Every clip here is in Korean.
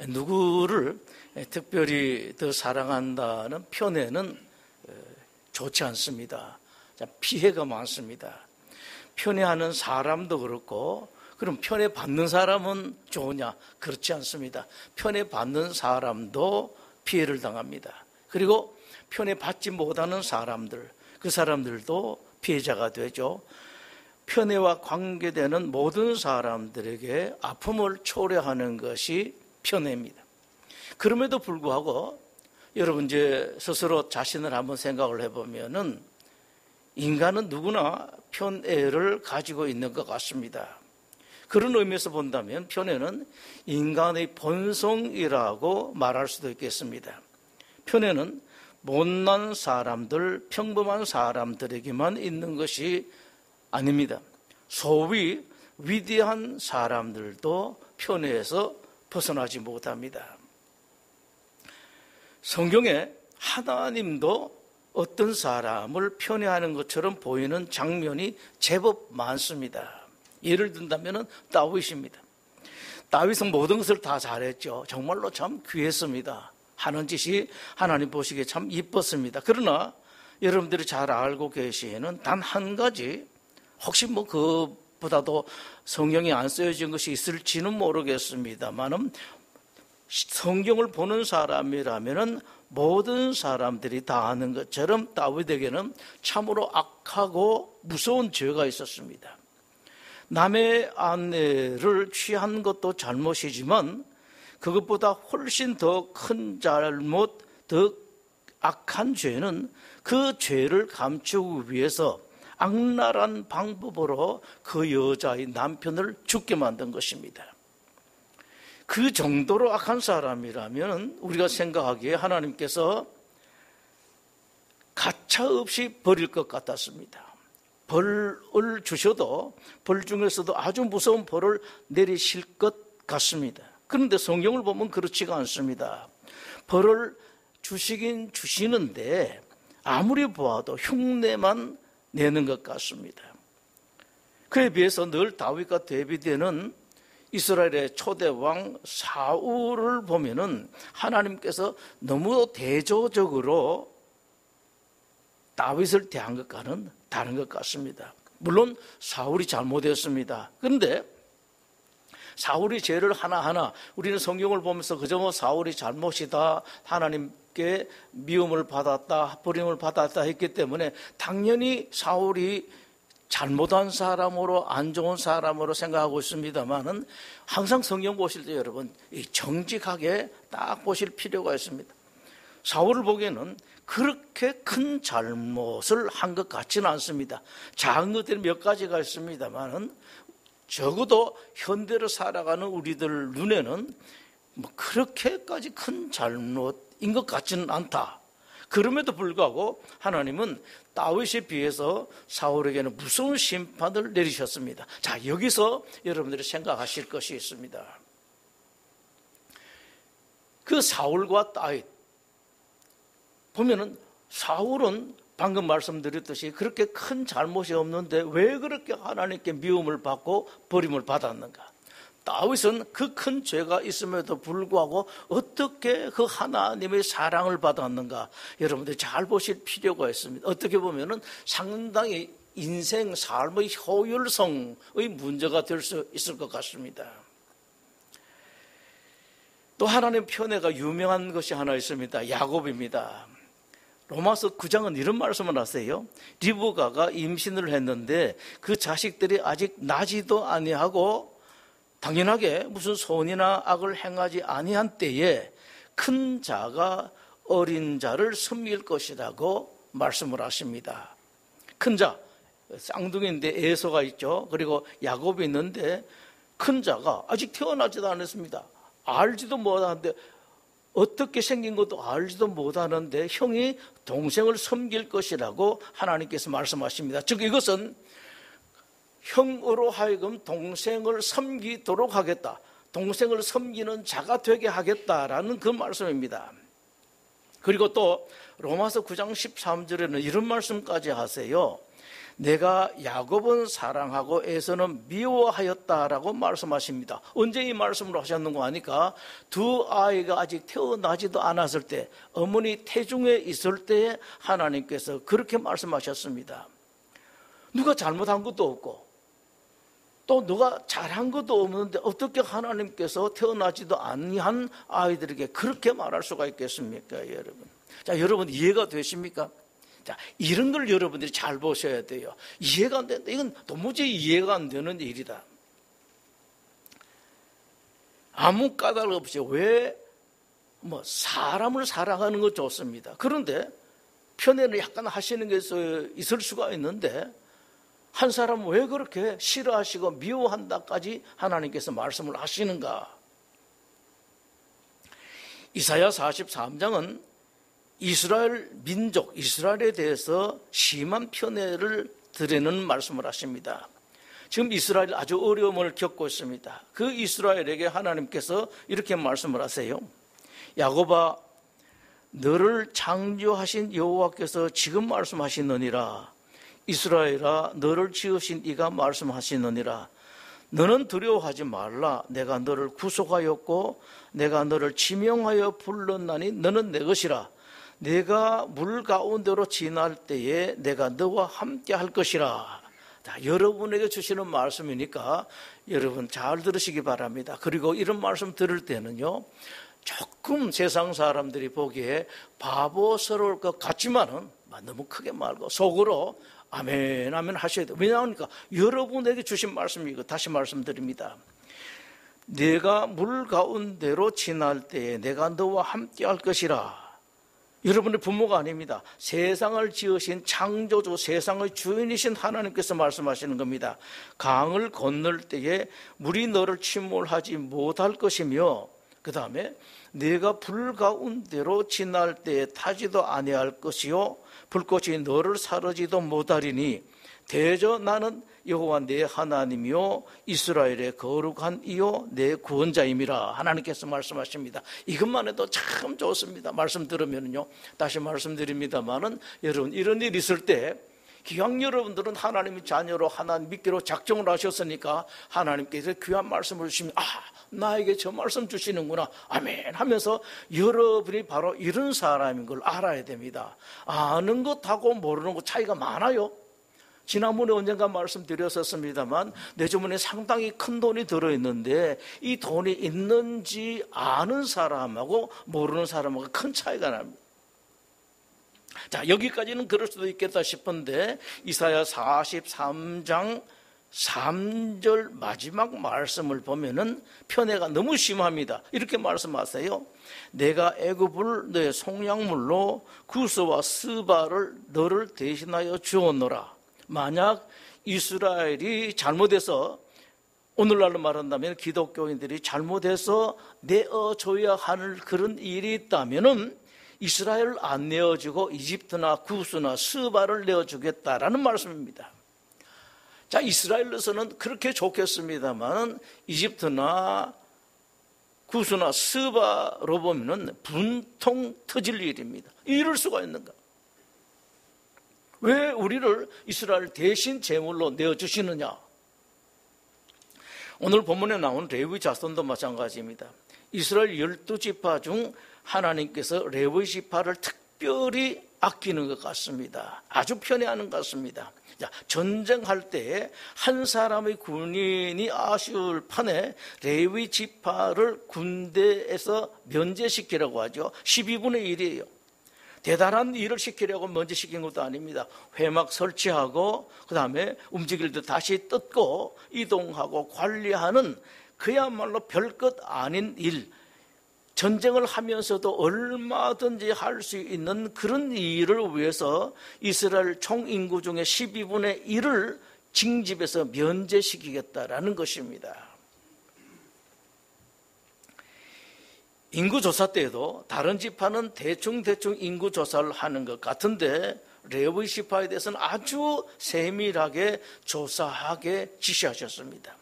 누구를 특별히 더 사랑한다는 편애는 좋지 않습니다. 피해가 많습니다. 편애하는 사람도 그렇고, 그럼 편애받는 사람은 좋으냐? 그렇지 않습니다. 편애받는 사람도 피해를 당합니다. 그리고 편애받지 못하는 사람들, 그 사람들도 피해자가 되죠. 편애와 관계되는 모든 사람들에게 아픔을 초래하는 것이 편애입니다. 그럼에도 불구하고 여러분 이제 스스로 자신을 한번 생각을 해보면은 인간은 누구나 편애를 가지고 있는 것 같습니다. 그런 의미에서 본다면 편애는 인간의 본성이라고 말할 수도 있겠습니다. 편애는 못난 사람들, 평범한 사람들에게만 있는 것이 아닙니다. 소위 위대한 사람들도 편애에서 벗어나지 못합니다. 성경에 하나님도 어떤 사람을 편애하는 것처럼 보이는 장면이 제법 많습니다. 예를 든다면 다윗입니다. 다윗은 모든 것을 다 잘했죠. 정말로 참 귀했습니다. 하는 짓이 하나님 보시기에 참 이뻤습니다. 그러나 여러분들이 잘 알고 계시는 단 한 가지, 혹시 그보다도 성경에 안 쓰여진 것이 있을지는 모르겠습니다만, 성경을 보는 사람이라면 모든 사람들이 다 아는 것처럼 다윗에게는 참으로 악하고 무서운 죄가 있었습니다. 남의 아내를 취한 것도 잘못이지만 그것보다 훨씬 더 큰 잘못, 더 악한 죄는 그 죄를 감추기 위해서 악랄한 방법으로 그 여자의 남편을 죽게 만든 것입니다. 그 정도로 악한 사람이라면 우리가 생각하기에 하나님께서 가차없이 버릴 것 같았습니다. 벌을 주셔도 벌 중에서도 아주 무서운 벌을 내리실 것 같습니다. 그런데 성경을 보면 그렇지가 않습니다. 벌을 주시긴 주시는데 아무리 보아도 흉내만 내는 것 같습니다. 그에 비해서 늘 다윗과 대비되는 이스라엘의 초대왕 사울을 보면은 하나님께서 너무 대조적으로 다윗을 대한 것과는 다른 것 같습니다. 물론 사울이 잘못했습니다. 그런데 사울이 죄를 하나하나 우리는 성경을 보면서 그저 사울이 잘못이다, 하나님께 미움을 받았다, 버림을 받았다 했기 때문에 당연히 사울이 잘못한 사람으로, 안 좋은 사람으로 생각하고 있습니다만은 항상 성경 보실 때 여러분 정직하게 딱 보실 필요가 있습니다. 사울을 보기에는 그렇게 큰 잘못을 한 것 같지는 않습니다. 작은 것들이 몇 가지가 있습니다만은 적어도 현대로 살아가는 우리들 눈에는 그렇게까지 큰 잘못인 것 같지는 않다. 그럼에도 불구하고 하나님은 다윗에 비해서 사울에게는 무서운 심판을 내리셨습니다. 자, 여기서 여러분들이 생각하실 것이 있습니다. 그 사울과 다윗 보면은 사울은 방금 말씀드렸듯이 그렇게 큰 잘못이 없는데 왜 그렇게 하나님께 미움을 받고 버림을 받았는가? 다윗은 그 큰 죄가 있음에도 불구하고 어떻게 그 하나님의 사랑을 받았는가? 여러분들 잘 보실 필요가 있습니다. 어떻게 보면은 상당히 인생 삶의 효율성의 문제가 될 수 있을 것 같습니다. 또 하나님 편애가 유명한 것이 하나 있습니다. 야곱입니다. 로마서 9장은 이런 말씀을 하세요. 리브가가 임신을 했는데 그 자식들이 아직 나지도 아니하고 당연하게 무슨 선이나 악을 행하지 아니한 때에 큰 자가 어린 자를 섬길 것이라고 말씀을 하십니다. 큰 자, 쌍둥이인데 에서가 있죠. 그리고 야곱이 있는데 큰 자가 아직 태어나지도 않았습니다. 알지도 못하는데, 어떻게 생긴 것도 알지도 못하는데 형이 동생을 섬길 것이라고 하나님께서 말씀하십니다. 즉 이것은 형으로 하여금 동생을 섬기도록 하겠다, 동생을 섬기는 자가 되게 하겠다라는 그 말씀입니다. 그리고 또 로마서 9장 13절에는 이런 말씀까지 하세요. 내가 야곱은 사랑하고 에서는 미워하였다라고 말씀하십니다. 언제 이 말씀을 하셨는가 하니까 두 아이가 아직 태어나지도 않았을 때, 어머니 태중에 있을 때 하나님께서 그렇게 말씀하셨습니다. 누가 잘못한 것도 없고 또 누가 잘한 것도 없는데 어떻게 하나님께서 태어나지도 아니한 아이들에게 그렇게 말할 수가 있겠습니까, 여러분? 자, 여러분 이해가 되십니까? 자, 이런 걸 여러분들이 잘 보셔야 돼요. 이해가 안 된다. 이건 도무지 이해가 안 되는 일이다. 아무 까닭 없이 왜 사람을 사랑하는 거 좋습니다. 그런데 편애를 약간 하시는 게 있을 수가 있는데 한 사람은 왜 그렇게 싫어하시고 미워한다까지 하나님께서 말씀을 하시는가? 이사야 43장은 이스라엘 민족, 이스라엘에 대해서 심한 편애를 드리는 말씀을 하십니다. 지금 이스라엘 아주 어려움을 겪고 있습니다. 그 이스라엘에게 하나님께서 이렇게 말씀을 하세요. 야곱아, 너를 창조하신 여호와께서 지금 말씀하시느니라. 이스라엘아, 너를 지으신 이가 말씀하시느니라. 너는 두려워하지 말라. 내가 너를 구속하였고 내가 너를 지명하여 불렀나니 너는 내 것이라. 내가 물 가운데로 지날 때에 내가 너와 함께 할 것이라. 자, 여러분에게 주시는 말씀이니까 여러분 잘 들으시기 바랍니다. 그리고 이런 말씀 들을 때는요, 조금 세상 사람들이 보기에 바보스러울 것 같지만은 너무 크게 말고 속으로 아멘 아멘 하셔야 돼요. 왜냐하니까 여러분에게 주신 말씀이고, 다시 말씀드립니다. 내가 물 가운데로 지날 때에 내가 너와 함께 할 것이라. 여러분의 부모가 아닙니다. 세상을 지으신 창조주, 세상의 주인이신 하나님께서 말씀하시는 겁니다. 강을 건널 때에 물이 너를 침몰하지 못할 것이며, 그 다음에 내가 불 가운데로 지날 때에 타지도 아니할 것이요 불꽃이 너를 사르지도 못하리니 대저 나는 여호와 내 하나님이요 이스라엘의 거룩한 이요 내 구원자임이라. 하나님께서 말씀하십니다. 이것만 해도 참 좋습니다. 말씀 들으면요, 다시 말씀드립니다만은 여러분 이런 일이 있을 때 기왕 여러분들은 하나님의 자녀로 하나님 믿기로 작정을 하셨으니까 하나님께서 귀한 말씀을 주시면 나에게 저 말씀 주시는구나 아멘 하면서 여러분이 바로 이런 사람인 걸 알아야 됩니다. 아는 것하고 모르는 것 차이가 많아요. 지난번에 언젠가 말씀드렸었습니다만 내 주머니에 상당히 큰 돈이 들어있는데 이 돈이 있는지 아는 사람하고 모르는 사람하고 큰 차이가 납니다. 자, 여기까지는 그럴 수도 있겠다 싶은데 이사야 43장 3절 마지막 말씀을 보면은 편애가 너무 심합니다. 이렇게 말씀하세요. 내가 애굽을 내 속량물로 구스와 스바를 너를 대신하여 주었노라. 만약 이스라엘이 잘못해서, 오늘날로 말한다면 기독교인들이 잘못해서 내어줘야 하는 그런 일이 있다면은 이스라엘을 안 내어주고 이집트나 구스나 스바를 내어주겠다라는 말씀입니다. 자, 이스라엘로서는 그렇게 좋겠습니다만 이집트나 구스나 스바로 보면은 분통 터질 일입니다. 이럴 수가 있는가? 왜 우리를 이스라엘 대신 제물로 내어주시느냐? 오늘 본문에 나온 레위 자손도 마찬가지입니다. 이스라엘 12지파 중 하나님께서 레위 지파를 특별히 아끼는 것 같습니다. 아주 편애하는 것 같습니다. 자, 전쟁할 때 한 사람의 군인이 아쉬울 판에 레위 지파를 군대에서 면제시키라고 하죠. 12분의 1이에요. 대단한 일을 시키려고 먼저 시킨 것도 아닙니다. 회막 설치하고 그 다음에 움직일 때 다시 뜯고 이동하고 관리하는 그야말로 별것 아닌 일, 전쟁을 하면서도 얼마든지 할 수 있는 그런 일을 위해서 이스라엘 총 인구 중에 12분의 1을 징집해서 면제시키겠다라는 것입니다. 인구조사 때에도 다른 지파는 대충 인구조사를 하는 것 같은데 레위 지파에 대해서는 아주 세밀하게 조사하게 지시하셨습니다.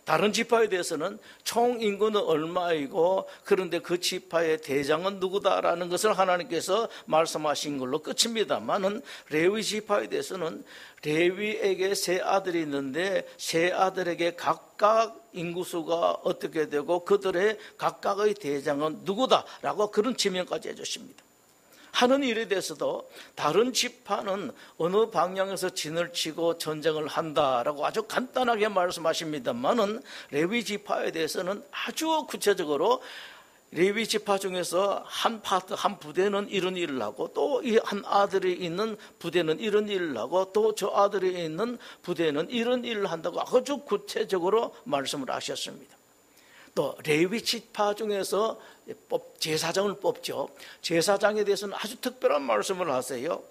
다른 지파에 대해서는 총 인구는 얼마이고 그런데 그 지파의 대장은 누구다라는 것을 하나님께서 말씀하신 걸로 끝입니다만은 레위 지파에 대해서는 레위에게 세 아들이 있는데 세 아들에게 각각 인구수가 어떻게 되고 그들의 각각의 대장은 누구다라고 그런 지명까지 해주십니다. 하는 일에 대해서도 다른 지파는 어느 방향에서 진을 치고 전쟁을 한다라고 아주 간단하게 말씀하십니다만은 레위 지파에 대해서는 아주 구체적으로 레위 지파 중에서 한 부대는 이런 일을 하고 또 이 한 아들이 있는 부대는 이런 일을 하고 또 저 아들이 있는 부대는 이런 일을 한다고 아주 구체적으로 말씀을 하셨습니다. 또 레위 지파 중에서 제사장을 뽑죠. 제사장에 대해서는 아주 특별한 말씀을 하세요.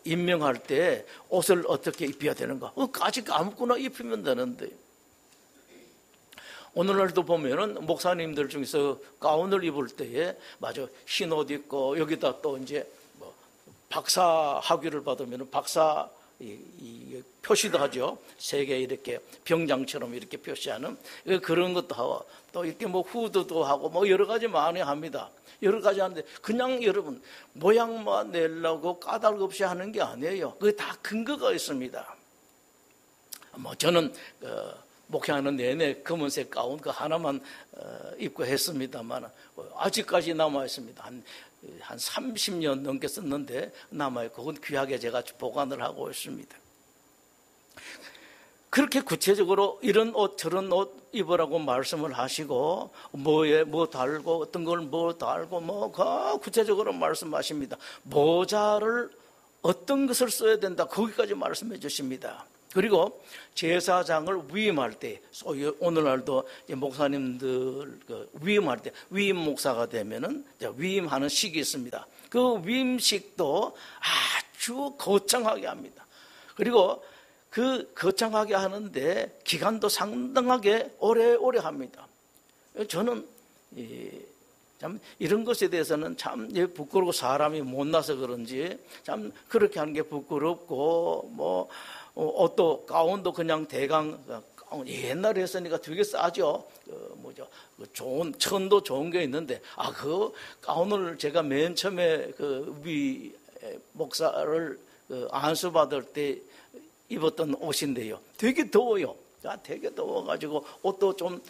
임명할 때 옷을 어떻게 입혀야 되는가? 아직 아무거나 입히면 되는데. 오늘날도 보면은 목사님들 중에서 가운을 입을 때에 맞아 흰 옷 입고 여기다 또 이제 뭐 박사 학위를 받으면 박사 이 표시도 하죠. 세계 이렇게 병장처럼 이렇게 표시하는 그런 것도 하고 또 이렇게 뭐 후드도 하고 뭐 여러 가지 많이 합니다. 여러 가지 하는데 그냥 여러분 모양만 내려고 까닭 없이 하는 게 아니에요. 그게 다 근거가 있습니다. 뭐 저는 목회하는 내내 검은색 가운 그 하나만 입고 했습니다만 아직까지 남아 있습니다. 한 30년 넘게 썼는데 남아있고 그건 귀하게 제가 보관을 하고 있습니다. 그렇게 구체적으로 이런 옷 저런 옷 입으라고 말씀을 하시고 뭐에 뭐 달고 어떤 걸 뭐 달고 뭐 구체적으로 말씀하십니다. 모자를 어떤 것을 써야 된다 거기까지 말씀해 주십니다. 그리고 제사장을 위임할 때 오늘날도 목사님들 위임할 때 위임 목사가 되면은 위임하는 식이 있습니다. 그 위임식도 아주 거창하게 합니다. 그리고 그 거창하게 하는데 기간도 상당하게 오래오래 합니다. 저는 참 이런 것에 대해서는 참 부끄럽고 사람이 못나서 그런지 참 그렇게 하는 게 부끄럽고 뭐 옷도 가운도 그냥 대강 옛날에 했으니까 되게 싸죠. 좋은 천도 좋은 게 있는데 그 가운을 제가 맨 처음에 위 목사를 안수 받을 때 입었던 옷인데요. 되게 더워요. 되게 더워가지고 옷도 좀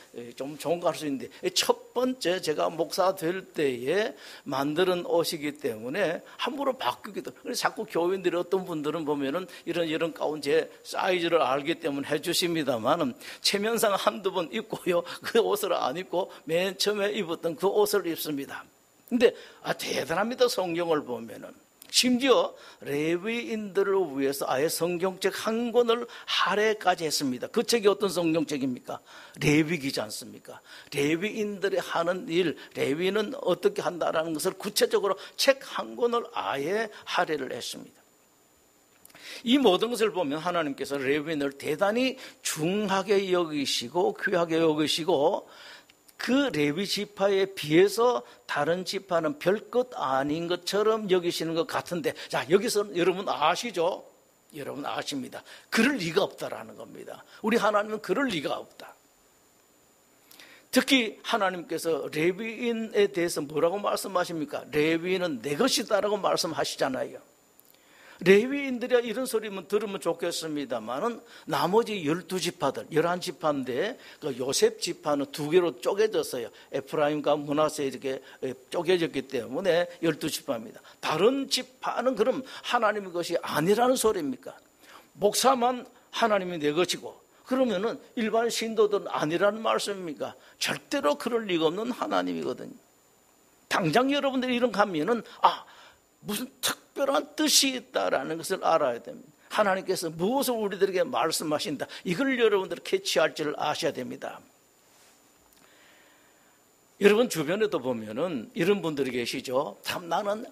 좋은 거 할 수 있는데 첫 번째 제가 목사 될 때에 만드는 옷이기 때문에 함부로 바꾸기도. 그래서 자꾸 교인들이 어떤 분들은 보면은 이런 가운 제 사이즈를 알기 때문에 해주십니다만은 체면상 한두 번 입고요. 그 옷을 안 입고 맨 처음에 입었던 그 옷을 입습니다. 근데 대단합니다. 성경을 보면은. 심지어 레위인들을 위해서 아예 성경책 한 권을 할애까지 했습니다. 그 책이 어떤 성경책입니까? 레위기지 않습니까? 레위인들이 하는 일, 레위는 어떻게 한다라는 것을 구체적으로 책 한 권을 아예 할애를 했습니다. 이 모든 것을 보면 하나님께서 레위인을 대단히 중하게 여기시고 귀하게 여기시고 그 레위 지파에 비해서 다른 지파는 별것 아닌 것처럼 여기시는 것 같은데 자 여기서 여러분 아시죠? 여러분 아십니다. 그럴 리가 없다라는 겁니다. 우리 하나님은 그럴 리가 없다. 특히 하나님께서 레위인에 대해서 뭐라고 말씀하십니까? 레위인은 내 것이다라고 말씀하시잖아요. 레위인들이 이런 소리만 들으면 좋겠습니다만은 나머지 12지파들 11지파인데 그 요셉 지파는 두 개로 쪼개졌어요. 에프라임과 므낫세 이렇게 쪼개졌기 때문에 12지파입니다. 다른 지파는 그럼 하나님의 것이 아니라는 소리입니까? 목사만 하나님이 내 것이고 그러면은 일반 신도들은 아니라는 말씀입니까? 절대로 그럴 리가 없는 하나님이거든요. 당장 여러분들이 이런 가면은 무슨 특별한 뜻이 있다라는 것을 알아야 됩니다. 하나님께서 무엇을 우리들에게 말씀하신다. 이걸 여러분들이 캐치할 줄 아셔야 됩니다. 여러분 주변에도 보면은 이런 분들이 계시죠. 참 나는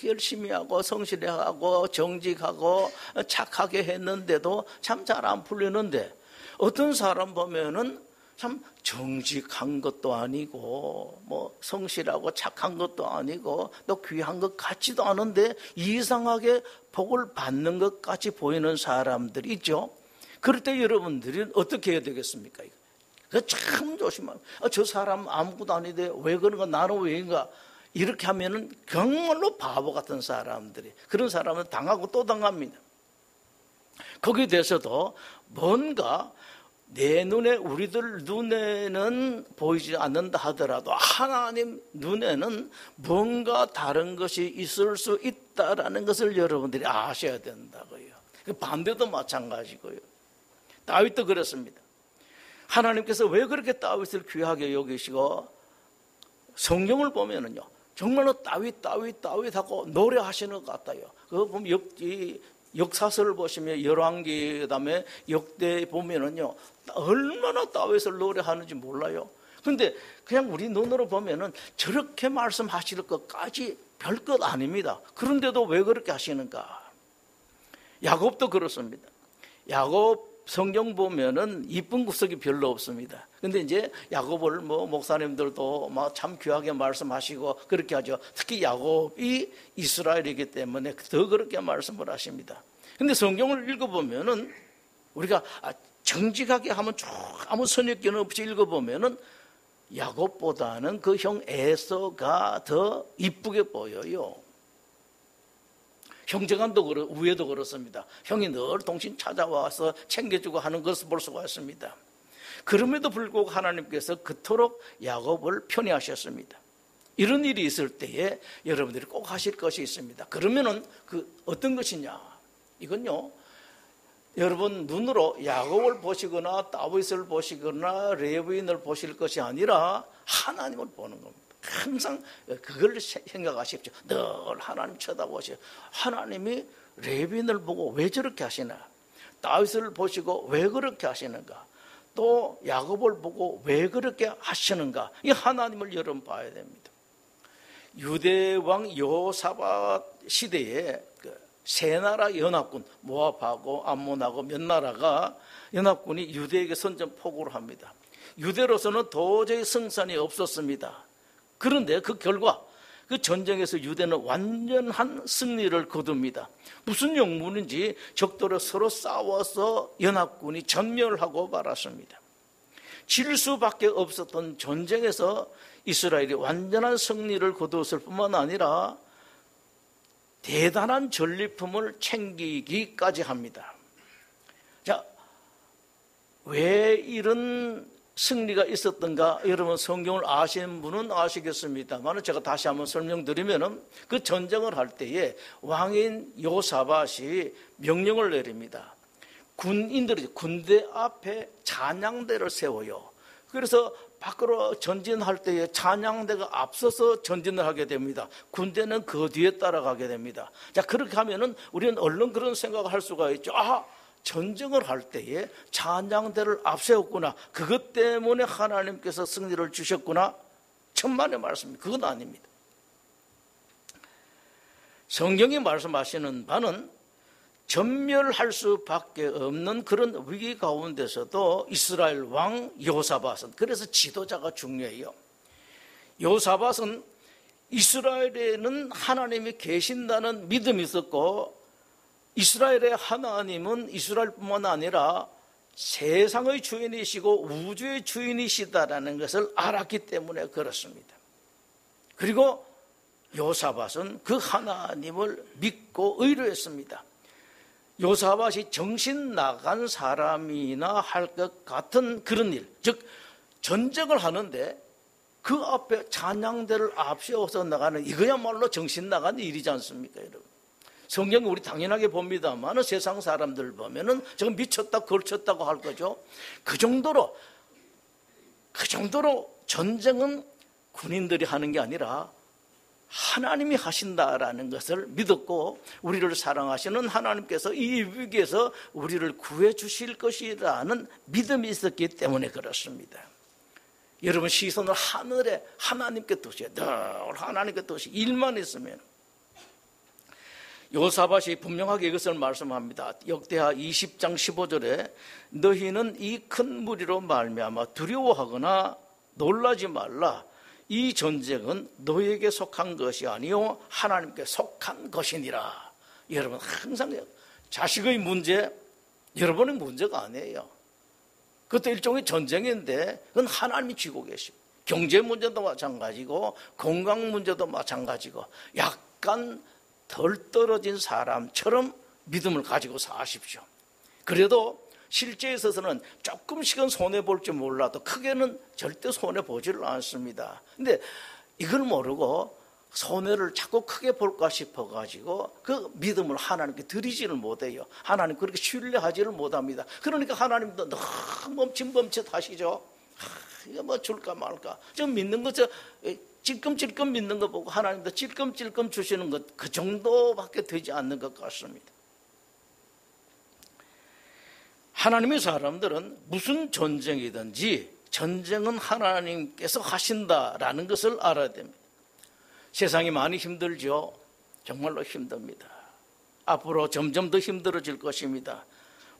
열심히 하고 성실하고 정직하고 착하게 했는데도 참 잘 안 풀리는데 어떤 사람 보면은 참 정직한 것도 아니고 뭐 성실하고 착한 것도 아니고 또 귀한 것 같지도 않은데 이상하게 복을 받는 것 같이 보이는 사람들이 있죠. 그럴 때 여러분들이 어떻게 해야 되겠습니까? 참 조심하고, 저 사람 아무것도 아닌데 왜 그런가, 나는 왜인가, 이렇게 하면은 정말로 바보 같은 사람들이, 그런 사람은 당하고 또 당합니다. 거기에 대해서도 뭔가 내 눈에, 우리들 눈에는 보이지 않는다 하더라도 하나님 눈에는 뭔가 다른 것이 있을 수 있다라는 것을 여러분들이 아셔야 된다고요. 반대도 마찬가지고요. 다윗도 그렇습니다. 하나님께서 왜 그렇게 다윗을 귀하게 여기시고, 성경을 보면은요, 정말로 다윗 하고 노래하시는 것 같아요. 그거 보면 역사서를 보시면 열왕기, 그다음에 역대 보면은요, 얼마나 다윗을 노래하는지 몰라요. 근데 그냥 우리 눈으로 보면은 저렇게 말씀하실 것까지 별것 아닙니다. 그런데도 왜 그렇게 하시는가? 야곱도 그렇습니다. 야곱 성경 보면은 이쁜 구석이 별로 없습니다. 근데 이제 야곱을 목사님들도 막 참 귀하게 말씀하시고 그렇게 하죠. 특히 야곱이 이스라엘이기 때문에 더 그렇게 말씀을 하십니다. 근데 성경을 읽어보면은 우리가 정직하게 하면 쭉 아무 선입견 없이 읽어보면은 야곱보다는 그 형 에서가 더 이쁘게 보여요. 형제간도 우애도 그렇습니다. 형이 늘 동신 찾아와서 챙겨주고 하는 것을 볼 수가 있습니다. 그럼에도 불구하고 하나님께서 그토록 야곱을 편애하셨습니다. 이런 일이 있을 때에 여러분들이 꼭 하실 것이 있습니다. 그러면은 어떤 것이냐? 이건요, 여러분 눈으로 야곱을 보시거나 다윗을 보시거나 레위인을 보실 것이 아니라 하나님을 보는 겁니다. 항상 그걸 생각하십시오. 늘 하나님 쳐다보세요. 하나님이 레위인을 보고 왜 저렇게 하시나? 다윗을 보시고 왜 그렇게 하시는가? 또 야곱을 보고 왜 그렇게 하시는가? 이 하나님을 여러분 봐야 됩니다. 유대왕 여호사밧 시대에 세 나라 연합군, 모압하고 암몬하고 몇 나라가 연합군이 유대에게 선전포고를 합니다. 유대로서는 도저히 승산이 없었습니다. 그런데 그 결과 그 전쟁에서 유대는 완전한 승리를 거둡니다. 무슨 영문인지 적들을 서로 싸워서 연합군이 전멸하고 말았습니다. 질 수밖에 없었던 전쟁에서 이스라엘이 완전한 승리를 거두었을 뿐만 아니라 대단한 전리품을 챙기기까지 합니다. 자, 왜 이런 승리가 있었던가? 여러분 성경을 아시는 분은 아시겠습니다만 제가 다시 한번 설명드리면 그 전쟁을 할 때에 왕인 여호사밧이 명령을 내립니다. 군인들이 군대 앞에 찬양대를 세워요. 그래서 밖으로 전진할 때에 찬양대가 앞서서 전진을 하게 됩니다. 군대는 그 뒤에 따라가게 됩니다. 자, 그렇게 하면은 우리는 얼른 그런 생각을 할 수가 있죠. 전쟁을 할 때에 찬양대를 앞세웠구나. 그것 때문에 하나님께서 승리를 주셨구나. 천만의 말씀입니다. 그건 아닙니다. 성경이 말씀하시는 바는 전멸할 수밖에 없는 그런 위기 가운데서도 이스라엘 왕 여호사밧은, 그래서 지도자가 중요해요. 여호사밧은 이스라엘에는 하나님이 계신다는 믿음이 있었고, 이스라엘의 하나님은 이스라엘뿐만 아니라 세상의 주인이시고 우주의 주인이시다라는 것을 알았기 때문에 그렇습니다. 그리고 여호사밧은 그 하나님을 믿고 의뢰했습니다. 여호사밧이 정신 나간 사람이나 할 것 같은 그런 일, 즉 전쟁을 하는데 그 앞에 찬양대를 앞세워서 나가는, 이거야말로 정신 나간 일이지 않습니까, 여러분? 성경은 우리 당연하게 봅니다만 세상 사람들 보면은 저거 미쳤다 걸쳤다고 할 거죠. 그 정도로 전쟁은 군인들이 하는 게 아니라 하나님이 하신다라는 것을 믿었고, 우리를 사랑하시는 하나님께서 이 위기에서 우리를 구해 주실 것이라는 믿음이 있었기 때문에 그렇습니다. 여러분 시선을 하늘에 하나님께 두세요. 늘 하나님께 두세요. 일만 있으면. 여호사밧이 분명하게 이것을 말씀합니다. 역대하 20장 15절에 너희는 이 큰 무리로 말미암아 두려워하거나 놀라지 말라. 이 전쟁은 너희에게 속한 것이 아니요 하나님께 속한 것이니라. 여러분 항상 자식의 문제 여러분의 문제가 아니에요. 그것도 일종의 전쟁인데 그건 하나님이 쥐고 계시고, 경제 문제도 마찬가지고 건강 문제도 마찬가지고, 약간 덜 떨어진 사람처럼 믿음을 가지고 사십시오. 그래도 실제에 있어서는 조금씩은 손해볼지 몰라도 크게는 절대 손해보지를 않습니다. 근데 이걸 모르고 손해를 자꾸 크게 볼까 싶어가지고 그 믿음을 하나님께 드리지를 못해요. 하나님 그렇게 신뢰하지를 못합니다. 그러니까 하나님도 너무 멈칫멈칫하시죠. 이거 뭐 줄까 말까. 좀 믿는 거, 찔끔찔끔 믿는 거 보고 하나님도 찔끔찔끔 주시는 것, 그 정도밖에 되지 않는 것 같습니다. 하나님의 사람들은 무슨 전쟁이든지 전쟁은 하나님께서 하신다라는 것을 알아야 됩니다. 세상이 많이 힘들죠. 정말로 힘듭니다. 앞으로 점점 더 힘들어질 것입니다.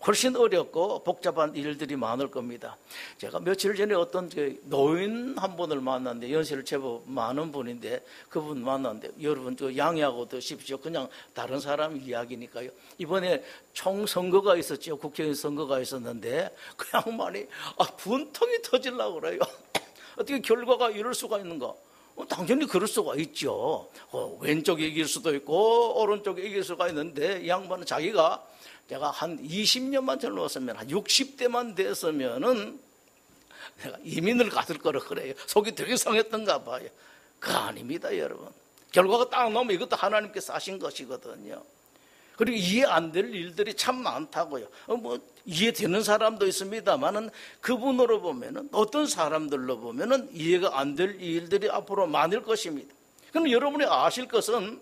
훨씬 어렵고 복잡한 일들이 많을 겁니다. 제가 며칠 전에 어떤 노인 한 분을 만났는데, 연세를 제법 많은 분인데, 그분 만났는데, 여러분 양해하고 드십시오. 그냥 다른 사람 이야기니까요. 이번에 총선거가 있었죠. 국회의원 선거가 있었는데 그 양반이 분통이 터지려고 그래요. 어떻게 결과가 이럴 수가 있는가? 당연히 그럴 수가 있죠. 왼쪽이 이길 수도 있고 오른쪽이 이길 수가 있는데, 이 양반은 자기가 제가 한 20년만 젊었으면, 한 60대만 됐으면은 내가 이민을 갔을 거라 그래요. 속이 되게 상했던가 봐요. 그거 아닙니다, 여러분. 결과가 딱 나오면 이것도 하나님께서 하신 것이거든요. 그리고 이해 안 될 일들이 참 많다고요. 이해되는 사람도 있습니다만은, 그분으로 보면은, 어떤 사람들로 보면은 이해가 안 될 일들이 앞으로 많을 것입니다. 그럼 여러분이 아실 것은,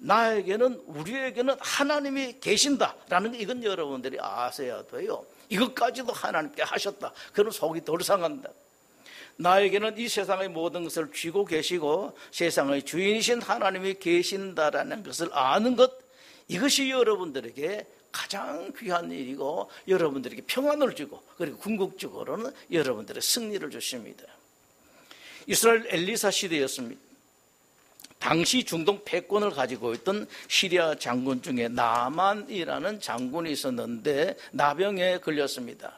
나에게는, 우리에게는 하나님이 계신다라는 거, 이건 여러분들이 아셔야 돼요. 이것까지도 하나님께 하셨다. 그럼 속이 덜 상한다. 나에게는 이 세상의 모든 것을 쥐고 계시고 세상의 주인이신 하나님이 계신다라는 것을 아는 것, 이것이 여러분들에게 가장 귀한 일이고 여러분들에게 평안을 주고, 그리고 궁극적으로는 여러분들의 승리를 주십니다. 이스라엘 엘리사 시대였습니다. 당시 중동 패권을 가지고 있던 시리아 장군 중에 나만이라는 장군이 있었는데 나병에 걸렸습니다.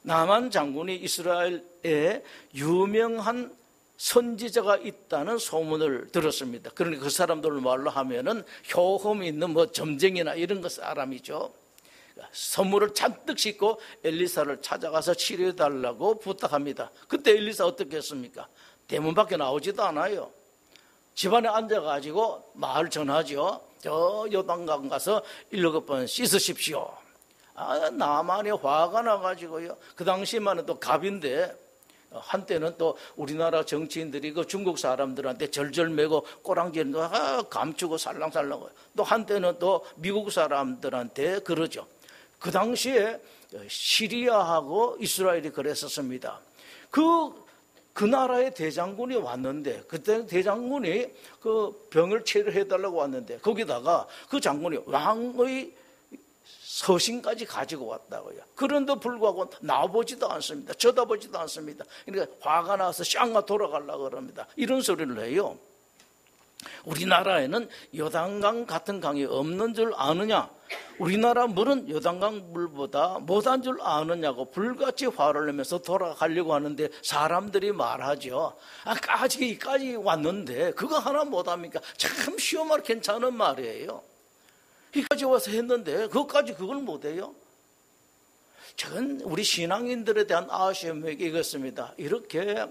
나만 장군이 이스라엘에 유명한 선지자가 있다는 소문을 들었습니다. 그러니까 그 사람들 말로 하면은 효험 있는 점쟁이나 이런 거 사람이죠. 선물을 잔뜩 싣고 엘리사를 찾아가서 치료해달라고 부탁합니다. 그때 엘리사 어떻게 했습니까? 대문 밖에 나오지도 않아요. 집안에 앉아가지고 말 전하죠. 저 요단강 가서 7번 씻으십시오. 나만이 화가 나가지고요. 그 당시만 해도 갑인데, 한때는 또 우리나라 정치인들이 그 중국 사람들한테 절절매고 꼬랑지는 거 감추고 살랑살랑, 또 한때는 또 미국 사람들한테 그러죠. 그 당시에 시리아하고 이스라엘이 그랬었습니다. 그 나라의 대장군이 왔는데, 그때 대장군이 그 병을 치료해달라고 왔는데, 거기다가 그 장군이 왕의 서신까지 가지고 왔다고요. 그런데 불구하고 나와보지도 않습니다. 쳐다보지도 않습니다. 그러니까 화가 나서 샹가 돌아가려고 그럽니다. 이런 소리를 해요. 우리나라에는 요단강 같은 강이 없는 줄 아느냐? 우리나라 물은 요단강 물보다 못한 줄 아느냐고 불같이 화를 내면서 돌아가려고 하는데, 사람들이 말하죠. 까지까지 왔는데 그거 하나 못합니까? 참 쉬운 말, 괜찮은 말이에요. 여기까지 와서 했는데 그걸 못해요? 저는 우리 신앙인들에 대한 아쉬움이 이것입니다. 이렇게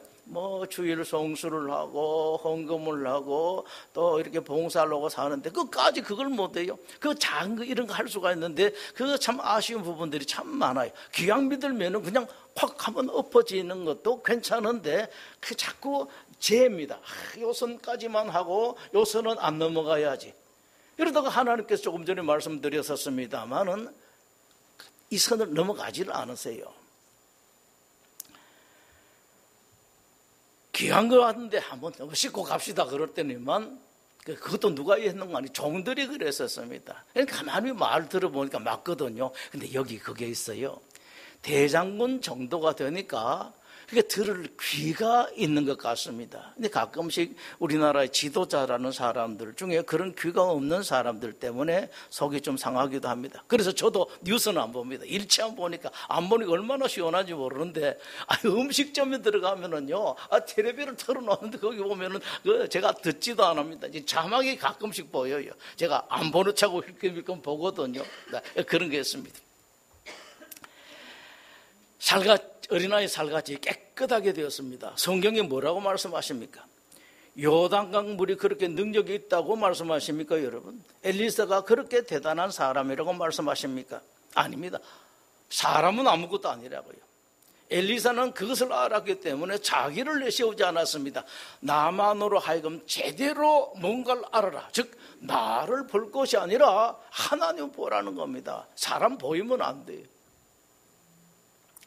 주일 성수를 하고 헌금을 하고 또 이렇게 봉사를 하고 사는데 끝까지 그걸 못해요. 그 작은 거 이런 거 할 수가 있는데 그 참 아쉬운 부분들이 참 많아요. 귀양 믿으면은 그냥 확 한번 엎어지는 것도 괜찮은데 그 자꾸 죄입니다. 요 선까지만 하고 요 선은 안 넘어가야지. 이러다가 하나님께서 조금 전에 말씀드렸었습니다만은 이 선을 넘어가지를 않으세요. 귀한 거 같은데 한번 씻고 갑시다 그럴 때니만 그것도 누가 했는 거 아니에요. 종들이 그랬었습니다. 그러니까 가만히 말 들어보니까 맞거든요. 근데 여기 그게 있어요. 대장군 정도가 되니까 그러니까 들을 귀가 있는 것 같습니다. 근데 가끔씩 우리나라의 지도자라는 사람들 중에 그런 귀가 없는 사람들 때문에 속이 좀 상하기도 합니다. 그래서 저도 뉴스는 안 봅니다. 일치안 보니까 안 보니까 얼마나 시원한지 모르는데 음식점에 들어가면은요, 텔레비를 틀어놓는데 거기 보면은 제가 듣지도 안 합니다. 자막이 가끔씩 보여요. 제가 안 보는 척하고 힐끔힐끔 보거든요. 그런 게 있습니다. 어린아이 살같이 깨끗하게 되었습니다. 성경이 뭐라고 말씀하십니까? 요단강 물이 그렇게 능력이 있다고 말씀하십니까, 여러분? 엘리사가 그렇게 대단한 사람이라고 말씀하십니까? 아닙니다. 사람은 아무것도 아니라고요. 엘리사는 그것을 알았기 때문에 자기를 내세우지 않았습니다. 나만으로 하여금 제대로 뭔가를 알아라. 즉 나를 볼 것이 아니라 하나님 보라는 겁니다. 사람 보이면 안 돼요.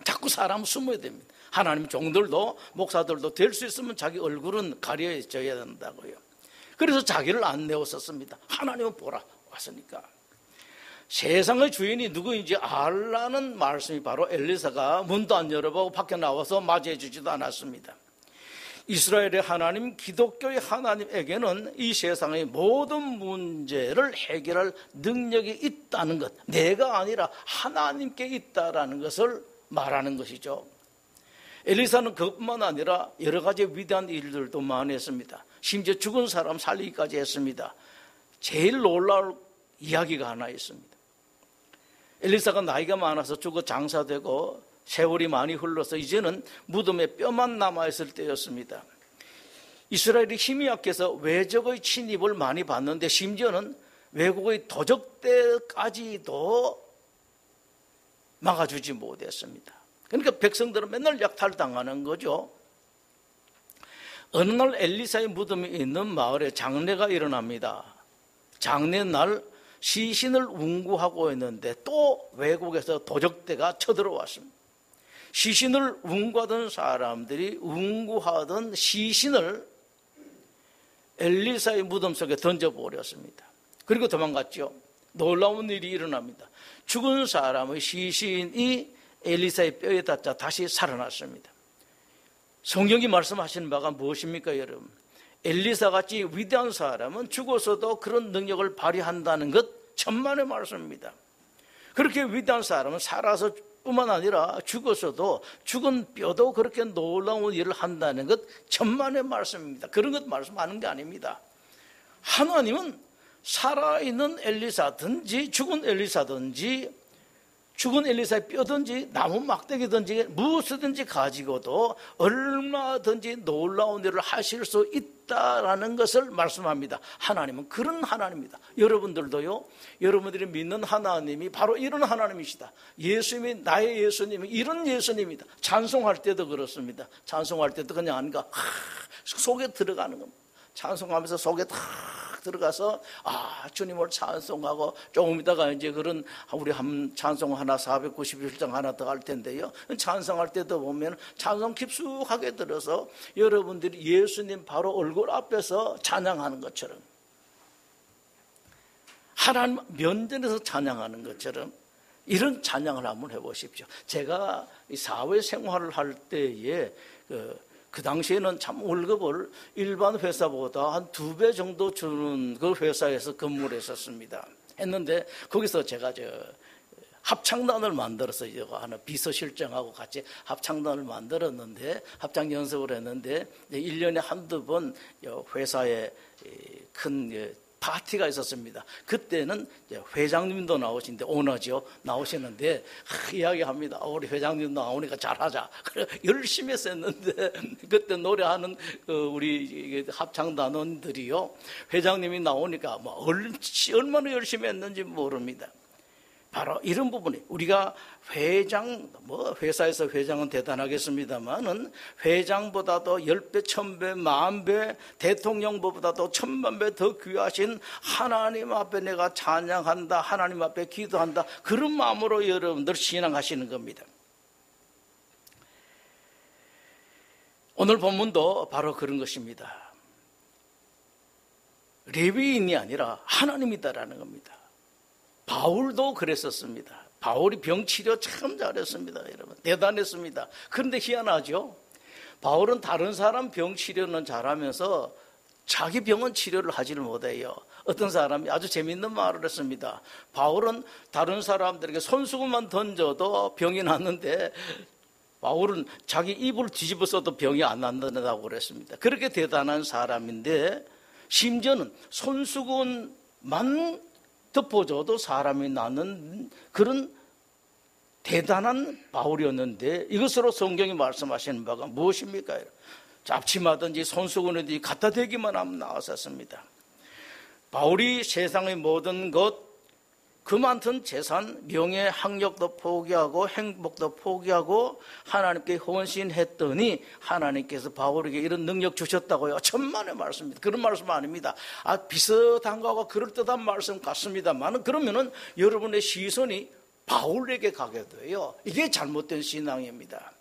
자꾸 사람 숨어야 됩니다. 하나님 종들도 목사들도 될 수 있으면 자기 얼굴은 가려져야 된다고요. 그래서 자기를 안 내었었습니다. 하나님은 보라 왔으니까. 세상의 주인이 누구인지 알라는 말씀이 바로 엘리사가 문도 안 열어보고 밖에 나와서 맞이해 주지도 않았습니다. 이스라엘의 하나님, 기독교의 하나님에게는 이 세상의 모든 문제를 해결할 능력이 있다는 것, 내가 아니라 하나님께 있다라는 것을 말하는 것이죠. 엘리사는 그것뿐만 아니라 여러 가지 위대한 일들도 많이 했습니다. 심지어 죽은 사람 살리기까지 했습니다. 제일 놀라울 이야기가 하나 있습니다. 엘리사가 나이가 많아서 죽어 장사되고 세월이 많이 흘러서 이제는 무덤에 뼈만 남아있을 때였습니다. 이스라엘이 힘이 약해서 외적의 침입을 많이 받는데 심지어는 외국의 도적대까지도 막아주지 못했습니다. 그러니까 백성들은 맨날 약탈당하는 거죠. 어느 날 엘리사의 무덤이 있는 마을에 장례가 일어납니다. 장례날 시신을 운구하고 있는데 또 외국에서 도적대가 쳐들어왔습니다. 시신을 운구하던 사람들이 운구하던 시신을 엘리사의 무덤 속에 던져버렸습니다. 그리고 도망갔죠. 놀라운 일이 일어납니다. 죽은 사람의 시신이 엘리사의 뼈에 닿자 다시 살아났습니다. 성경이 말씀하시는 바가 무엇입니까, 여러분? 엘리사같이 위대한 사람은 죽어서도 그런 능력을 발휘한다는 것 천만의 말씀입니다. 그렇게 위대한 사람은 살아서 뿐만 아니라 죽어서도 죽은 뼈도 그렇게 놀라운 일을 한다는 것 천만의 말씀입니다. 그런 것 말씀하는 게 아닙니다. 하나님은 살아있는 엘리사든지 죽은 엘리사든지 죽은 엘리사의 뼈든지 나무 막대기든지 무엇이든지 가지고도 얼마든지 놀라운 일을 하실 수 있다라는 것을 말씀합니다. 하나님은 그런 하나님입니다. 여러분들도요, 여러분들이 믿는 하나님이 바로 이런 하나님이시다. 예수님이 나의 예수님이 이런 예수님이다. 찬송할 때도 그렇습니다. 찬송할 때도 그냥 아닌가 속에 들어가는 겁니다. 찬송하면서 속에 탁 들어가서 주님을 찬송하고 조금 있다가 이제 그런 우리 한 찬송 하나 491장 하나 더 할 텐데요. 찬송할 때도 보면 찬송 깊숙하게 들어서 여러분들이 예수님 바로 얼굴 앞에서 찬양하는 것처럼 하나님 면전에서 찬양하는 것처럼 이런 찬양을 한번 해보십시오. 제가 사회생활을 할 때에 그 당시에는 참 월급을 일반 회사보다 한 2배 정도 주는 그 회사에서 근무를 했었습니다. 했는데 거기서 제가 합창단을 만들어서 하나 비서실장하고 같이 합창단을 만들었는데 합창 연습을 했는데 1년에 한두 번 회사에 큰 파티가 있었습니다. 그때는 회장님도 나오시는데 오너죠. 나오시는데 이야기합니다. 우리 회장님 나오니까 잘하자. 그래 열심히 했었는데 그때 노래하는 우리 합창단원들이요. 회장님이 나오니까 얼마나 열심히 했는지 모릅니다. 바로 이런 부분이 우리가 회사에서 회장은 대단하겠습니다만은 회장보다도 10배, 1000배, 10,000배, 대통령보다도 10,000배 더 귀하신 하나님 앞에 내가 찬양한다, 하나님 앞에 기도한다, 그런 마음으로 여러분들 신앙하시는 겁니다. 오늘 본문도 바로 그런 것입니다. 레위인이 아니라 하나님이다라는 겁니다. 바울도 그랬었습니다. 바울이 병치료 참 잘했습니다. 여러분 대단했습니다. 그런데 희한하죠. 바울은 다른 사람 병 치료는 잘하면서 자기 병은 치료를 하지를 못해요. 어떤 사람이 아주 재밌는 말을 했습니다. 바울은 다른 사람들에게 손수건만 던져도 병이 났는데 바울은 자기 입을 뒤집어 써도 병이 안 난다고 그랬습니다. 그렇게 대단한 사람인데 심지어는 손수건만 덮어줘도 사람이 나는 그런 대단한 바울이었는데 이것으로 성경이 말씀하시는 바가 무엇입니까? 잡침하든지 손수건이든지 갖다 대기만 하면 나왔었습니다. 바울이 세상의 모든 것, 그 많던 재산, 명예, 학력도 포기하고 행복도 포기하고 하나님께 헌신했더니 하나님께서 바울에게 이런 능력 주셨다고요. 천만의 말씀입니다. 그런 말씀 아닙니다. 비슷한 거하고 그럴듯한 말씀 같습니다만 그러면은 여러분의 시선이 바울에게 가게 돼요. 이게 잘못된 신앙입니다.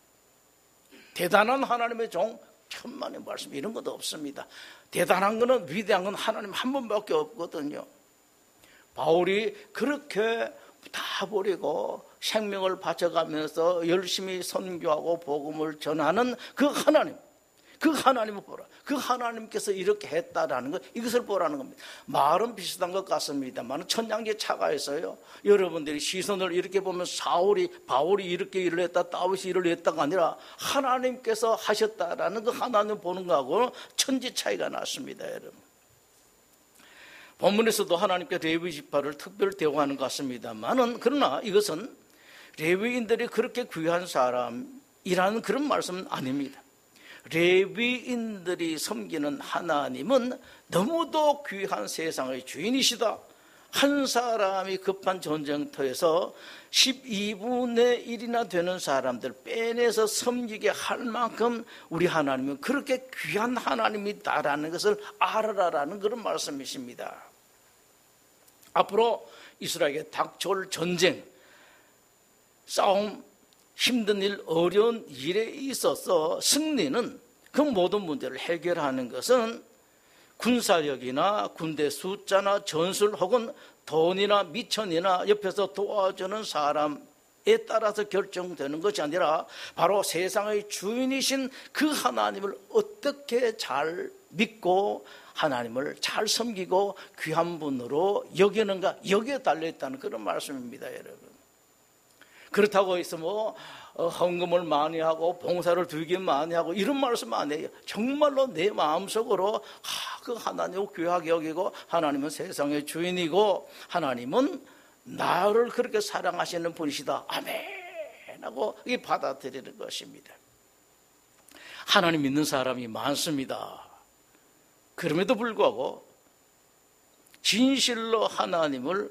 대단한 하나님의 종, 천만의 말씀 이런 것도 없습니다. 대단한 거는 위대한 건 하나님 한 분밖에 없거든요. 바울이 그렇게 다 버리고 생명을 바쳐가면서 열심히 선교하고 복음을 전하는 그 하나님을 보라. 그 하나님께서 이렇게 했다라는 것, 이것을 보라는 겁니다. 말은 비슷한 것 같습니다만 천냥개 차가 있어요. 여러분들이 시선을 이렇게 보면 바울이 이렇게 일을 했다, 다윗이 일을 했다가 아니라 하나님께서 하셨다라는 그 하나님 보는 거하고 천지 차이가 났습니다, 여러분. 본문에서도 하나님께 레위 지파를 특별 대우하는 것 같습니다만은 그러나 이것은 레위인들이 그렇게 귀한 사람이라는 그런 말씀은 아닙니다. 레위인들이 섬기는 하나님은 너무도 귀한 세상의 주인이시다. 한 사람이 급한 전쟁터에서 12분의 1이나 되는 사람들 빼내서 섬기게 할 만큼 우리 하나님은 그렇게 귀한 하나님이다라는 것을 알아라라는 그런 말씀이십니다. 앞으로 이스라엘에게 닥쳐올 전쟁, 싸움, 힘든 일, 어려운 일에 있어서 승리는 그 모든 문제를 해결하는 것은 군사력이나 군대 숫자나 전술 혹은 돈이나 미천이나 옆에서 도와주는 사람에 따라서 결정되는 것이 아니라 바로 세상의 주인이신 그 하나님을 어떻게 잘 믿고 하나님을 잘 섬기고 귀한 분으로 여기는가, 여기에 달려있다는 그런 말씀입니다, 여러분. 그렇다고 해서 헌금을 많이 하고 봉사를 되게 많이 하고 이런 말씀 안 해요. 정말로 내 마음속으로 그 하나님을 귀하게 여기고 하나님은 세상의 주인이고 하나님은 나를 그렇게 사랑하시는 분이시다. 아멘 하고 받아들이는 것입니다. 하나님 믿는 사람이 많습니다. 그럼에도 불구하고 진실로 하나님을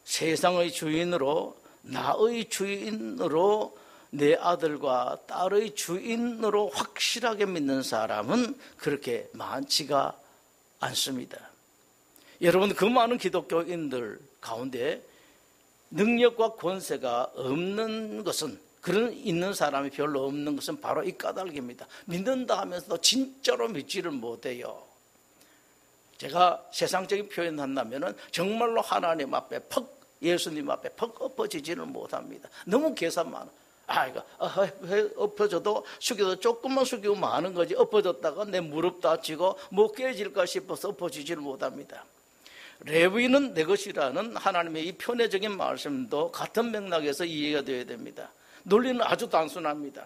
세상의 주인으로, 나의 주인으로, 내 아들과 딸의 주인으로 확실하게 믿는 사람은 그렇게 많지가 않습니다. 여러분, 그 많은 기독교인들 가운데 능력과 권세가 없는 것은, 그런 있는 사람이 별로 없는 것은 바로 이 까닭입니다. 믿는다 하면서도 진짜로 믿지를 못해요. 제가 세상적인 표현을 한다면 정말로 하나님 앞에 예수님 앞에 퍽 엎어지지를 못합니다. 너무 계산 많아. 이거 엎어져도 숙여도 조금만 숙이고 마는 거지, 엎어졌다가 내 무릎 다치고 깨질까 싶어서 엎어지지를 못합니다. 레위는 내 것이라는 하나님의 이 편애적인 말씀도 같은 맥락에서 이해가 되어야 됩니다. 논리는 아주 단순합니다.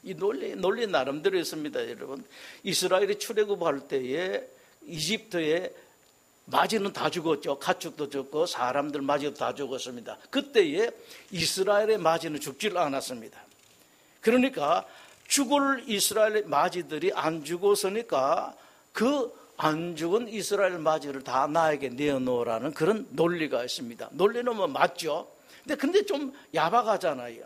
이 논리 나름대로 있습니다, 여러분. 이스라엘이 출애굽할 때에 이집트에 마지는 다 죽었죠. 가축도 죽고 사람들 마지도 다 죽었습니다. 그때에 이스라엘의 마지는 죽질 않았습니다. 그러니까 죽을 이스라엘 마지들이 안 죽었으니까 그 안 죽은 이스라엘 마지를 다 나에게 내어놓으라는 그런 논리가 있습니다. 논리는 맞죠. 근데 좀 야박하잖아요.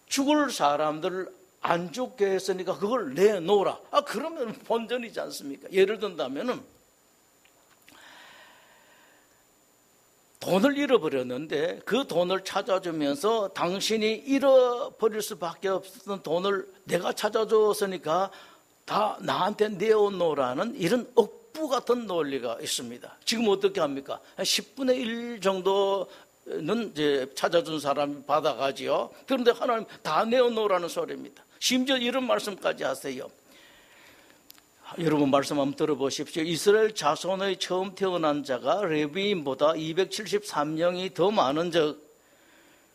죽을 사람들을 안 죽게 했으니까 그걸 내놓으라. 그러면 본전이지 않습니까? 예를 든다면은 돈을 잃어버렸는데 그 돈을 찾아주면서 당신이 잃어버릴 수밖에 없었던 돈을 내가 찾아줬으니까 다 나한테 내어놓으라는 이런 억부 같은 논리가 있습니다. 지금 어떻게 합니까? 10분의 1 정도는 이제 찾아준 사람이 받아가지요. 그런데 하나님 다 내어놓으라는 소리입니다. 심지어 이런 말씀까지 하세요. 여러분 말씀 한번 들어보십시오. 이스라엘 자손의 처음 태어난 자가 레위인보다 273명이 더 많은 적,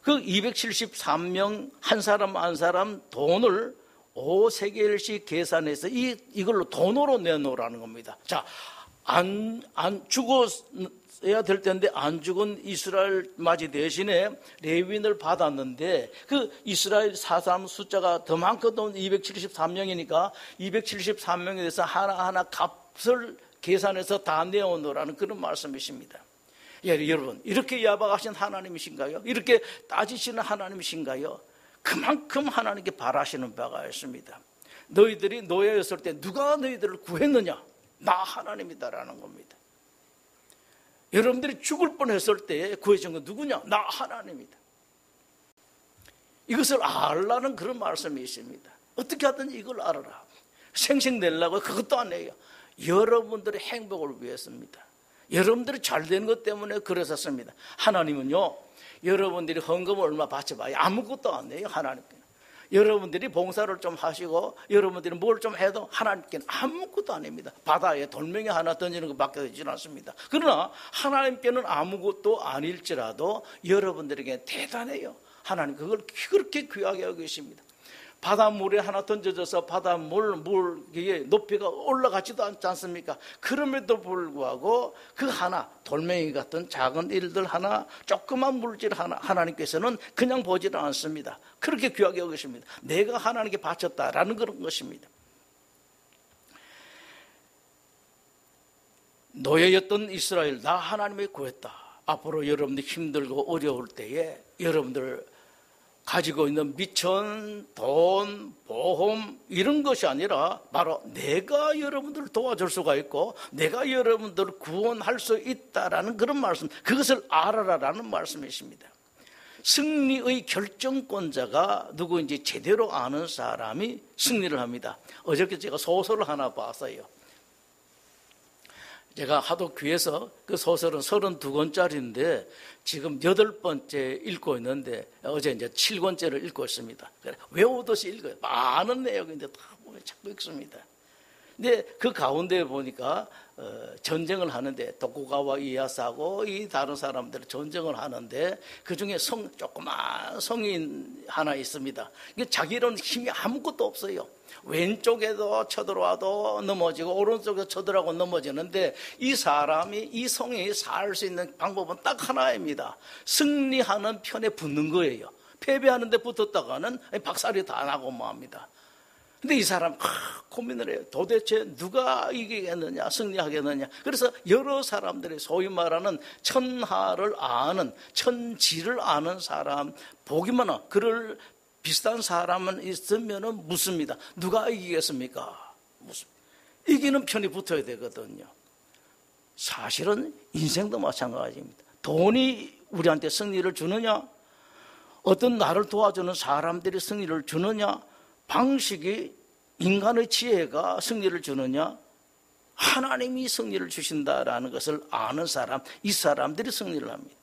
그 273명 한 사람 한 사람 돈을 5세겔씩 계산해서 이걸로 돈으로 내놓으라는 겁니다. 자, 안 죽어야 될 텐데 안 죽은 이스라엘 맞이 대신에 레위인을 받았는데 그 이스라엘 사람 숫자가 더 많거든. 273명이니까 273명에 대해서 하나하나 값을 계산해서 다 내어놓으라는 그런 말씀이십니다. 예, 여러분, 이렇게 야박하신 하나님이신가요? 이렇게 따지시는 하나님이신가요? 그만큼 하나님께 바라시는 바가 있습니다. 너희들이 노예였을 때 누가 너희들을 구했느냐? 나 하나님이다라는 겁니다. 여러분들이 죽을 뻔했을 때 구해준 건 누구냐? 나 하나님이다. 이것을 알라는 그런 말씀이 있습니다. 어떻게 하든 이걸 알아라. 생색내려고 그것도 안 해요. 여러분들의 행복을 위해서입니다. 여러분들이 잘 되는 것 때문에 그러셨습니다. 하나님은요, 여러분들이 헌금을 얼마 바쳐봐요. 아무것도 안 해요, 하나님께는. 여러분들이 봉사를 좀 하시고 여러분들이 뭘 좀 해도 하나님께는 아무것도 안 합니다. 바다에 돌멩이 하나 던지는 것밖에 되지는 않습니다. 그러나 하나님께는 아무것도 아닐지라도 여러분들에게 대단해요. 하나님 그걸 그렇게 귀하게 하고 계십니다. 바닷물에 하나 던져져서 바닷물 위에 높이가 올라가지도 않지 않습니까? 그럼에도 불구하고 그 하나, 돌멩이 같은 작은 일들 하나, 조그만 물질 하나, 하나님께서는 그냥 보지는 않습니다. 그렇게 귀하게 여기십니다. 내가 하나님께 바쳤다라는 그런 것입니다. 노예였던 이스라엘, 나 하나님이 구했다. 앞으로 여러분들 힘들고 어려울 때에 여러분들 가지고 있는 미천, 돈, 보험 이런 것이 아니라 바로 내가 여러분들을 도와줄 수가 있고 내가 여러분들을 구원할 수 있다라는 그런 말씀, 그것을 알아라라는 말씀이십니다. 승리의 결정권자가 누구인지 제대로 아는 사람이 승리를 합니다. 어저께 제가 소설을 하나 봤어요. 제가 하도 귀해서 그 소설은 32권짜리인데 지금 8번째 읽고 있는데 어제 이제 7권째를 읽고 있습니다. 외우듯이 읽어요. 많은 내용인데 다 보면 자꾸 읽습니다. 근데 그 가운데 보니까 전쟁을 하는데 도쿠가와 이에야스하고 이 다른 사람들 전쟁을 하는데 그 중에 조그만 성인 하나 있습니다. 이게 자기는 힘이 아무것도 없어요. 왼쪽에도 쳐들어와도 넘어지고 오른쪽에 쳐들어가고 넘어지는데 이 사람이 이 성이 살 수 있는 방법은 딱 하나입니다. 승리하는 편에 붙는 거예요. 패배하는 데 붙었다가는 박살이 다 나고 뭐합니다. 근데 이 사람 고민을 해요. 도대체 누가 이기겠느냐, 승리하겠느냐. 그래서 여러 사람들이 소위 말하는 천하를 아는, 천지를 아는 사람 보기만 하고 그럴 비슷한 사람은 있으면 묻습니다. 누가 이기겠습니까? 묻습니다. 이기는 편이 붙어야 되거든요. 사실은 인생도 마찬가지입니다. 돈이 우리한테 승리를 주느냐? 어떤 나를 도와주는 사람들이 승리를 주느냐? 방식이 인간의 지혜가 승리를 주느냐? 하나님이 승리를 주신다라는 것을 아는 사람, 이 사람들이 승리를 합니다.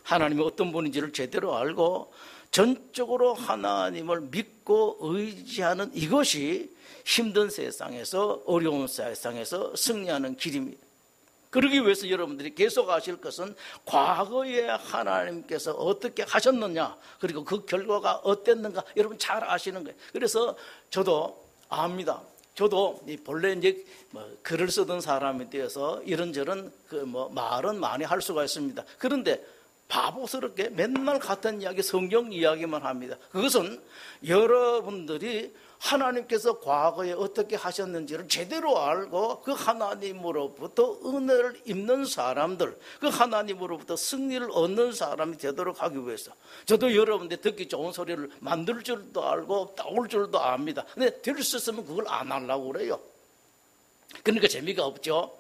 하나님이 어떤 분인지를 제대로 알고 전적으로 하나님을 믿고 의지하는 이것이 힘든 세상에서, 어려운 세상에서 승리하는 길입니다. 그러기 위해서 여러분들이 계속 아실 것은 과거에 하나님께서 어떻게 하셨느냐, 그리고 그 결과가 어땠는가 여러분 잘 아시는 거예요. 그래서 저도 압니다. 저도 본래 이제 글을 쓰던 사람에 대해서 이런저런 말은 많이 할 수가 있습니다. 그런데 바보스럽게 맨날 같은 이야기, 성경 이야기만 합니다. 그것은 여러분들이 하나님께서 과거에 어떻게 하셨는지를 제대로 알고 그 하나님으로부터 은혜를 입는 사람들, 그 하나님으로부터 승리를 얻는 사람이 되도록 하기 위해서 저도 여러분들 듣기 좋은 소리를 만들 줄도 알고 따올 줄도 압니다. 근데 될 수 있으면 그걸 안 하려고 그래요. 그러니까 재미가 없죠.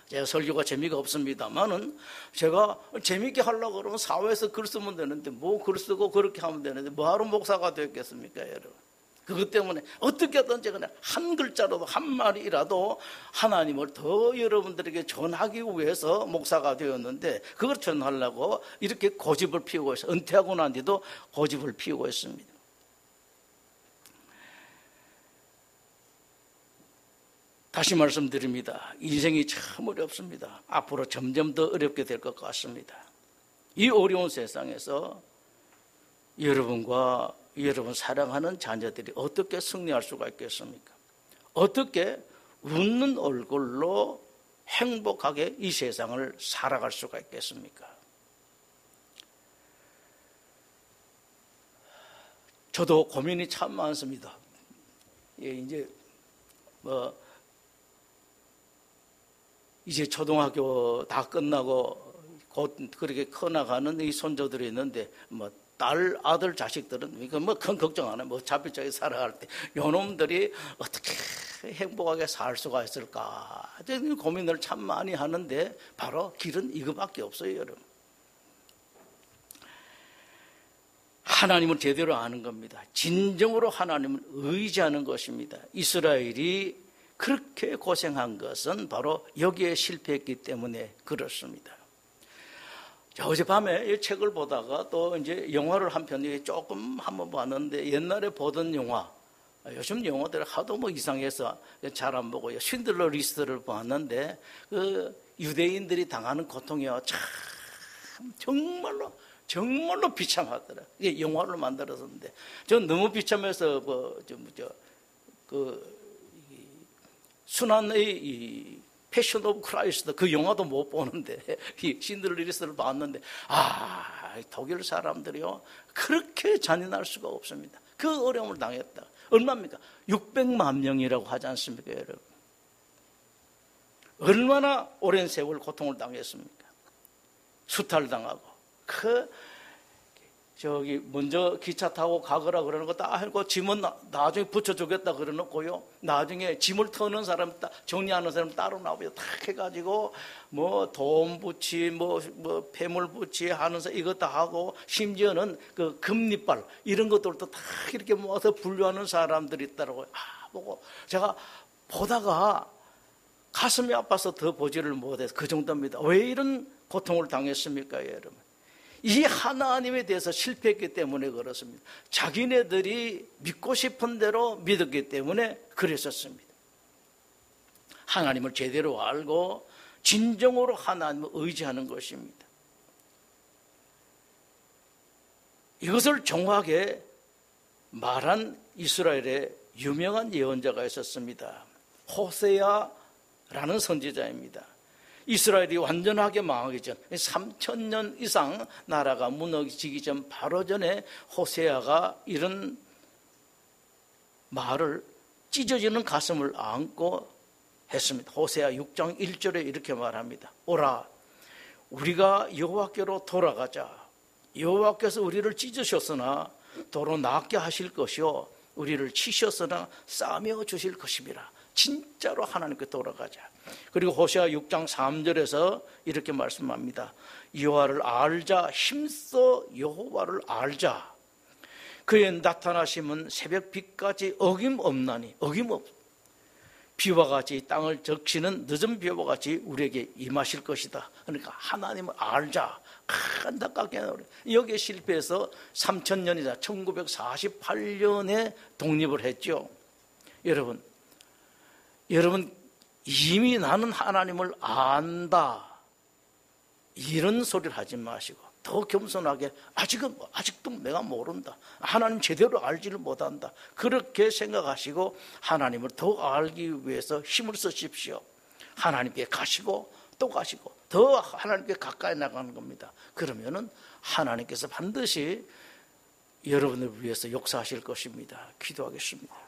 제가 설교가 재미가 없습니다만은 제가 재미있게 하려고 그러면 사회에서 글 쓰면 되는데 글 쓰고 그렇게 하면 되는데 뭐하러 목사가 되겠습니까, 여러분? 그것 때문에 어떻게든지 그냥 한 글자라도 한 마디라도 하나님을 더 여러분들에게 전하기 위해서 목사가 되었는데 그걸 전하려고 이렇게 고집을 피우고 있어요. 은퇴하고 난 뒤도 고집을 피우고 있습니다. 다시 말씀드립니다. 인생이 참 어렵습니다. 앞으로 점점 더 어렵게 될 것 같습니다. 이 어려운 세상에서 여러분과 여러분 사랑하는 자녀들이 어떻게 승리할 수가 있겠습니까? 어떻게 웃는 얼굴로 행복하게 이 세상을 살아갈 수가 있겠습니까? 저도 고민이 참 많습니다. 이제 초등학교 다 끝나고 곧 그렇게 커나가는 이 손주들이 있는데, 딸, 아들, 자식들은 큰 걱정 안 해요. 자필자기 살아갈 때 요놈들이 어떻게 행복하게 살 수가 있을까? 고민을 참 많이 하는데 바로 길은 이거밖에 없어요, 여러분. 하나님을 제대로 아는 겁니다. 진정으로 하나님을 의지하는 것입니다. 이스라엘이 그렇게 고생한 것은 바로 여기에 실패했기 때문에 그렇습니다. 어젯밤에 이 책을 보다가 또 이제 영화를 한 편이 조금 한번 봤는데, 옛날에 보던 영화, 요즘 영화들 하도 이상해서 잘 안 보고요. 쉰들러 리스트를 봤는데, 그 유대인들이 당하는 고통이요, 참 정말로 비참하더라. 이게 영화를 만들었는데, 전 너무 비참해서 순환의 패션 오브 크라이스트 그 영화도 못 보는데, 이 신들러 리스트를 봤는데, 독일 사람들이요 그렇게 잔인할 수가 없습니다. 그 어려움을 당했다. 얼마입니까? 600만 명이라고 하지 않습니까, 여러분? 얼마나 오랜 세월 고통을 당했습니까? 수탈당하고, 먼저 기차 타고 가거라 그러는 거 다 하고, 짐은 나중에 붙여주겠다 그러놓고요, 나중에 짐을 터는 사람, 정리하는 사람 따로 나오고, 다 해가지고, 돈 부치, 폐물 부치 하면서 이거 다 하고, 심지어는 그 금리빨, 이런 것들도 다 이렇게 모아서 분류하는 사람들이 있더라고요. 보고, 제가 보다가 가슴이 아파서 더 보지를 못해서 그 정도입니다. 왜 이런 고통을 당했습니까, 여러분? 이 하나님에 대해서 실패했기 때문에 그렇습니다. 자기네들이 믿고 싶은 대로 믿었기 때문에 그랬었습니다. 하나님을 제대로 알고 진정으로 하나님을 의지하는 것입니다. 이것을 정확하게 말한 이스라엘의 유명한 예언자가 있었습니다. 호세아라는 선지자입니다. 이스라엘이 완전하게 망하기 전 3,000년 이상 나라가 무너지기 전 바로 전에 호세아가 이런 말을 찢어지는 가슴을 안고 했습니다. 호세아 6장 1절에 이렇게 말합니다. 오라, 우리가 여호와께로 돌아가자. 여호와께서 우리를 찢으셨으나 도로 낫게 하실 것이요, 우리를 치셨으나 싸매어 주실 것입니다. 진짜로 하나님께 돌아가자. 그리고 호세아 6장 3절에서 이렇게 말씀합니다. 여호와를 알자, 힘써 여호와를 알자. 그의 나타나심은 새벽빛까지 어김없나니, 비와 같이 땅을 적시는 늦은 비와 같이 우리에게 임하실 것이다. 그러니까 하나님을 알자. 안타깝게 여기에 실패해서 3,000년이다. 1948년에 독립을 했죠. 여러분 이미 나는 하나님을 안다, 이런 소리를 하지 마시고 더 겸손하게 아직도 내가 모른다, 하나님 제대로 알지를 못한다, 그렇게 생각하시고 하나님을 더 알기 위해서 힘을 쓰십시오. 하나님께 가시고 또 가시고 더 하나님께 가까이 나가는 겁니다. 그러면은 하나님께서 반드시 여러분을 위해서 역사하실 것입니다. 기도하겠습니다.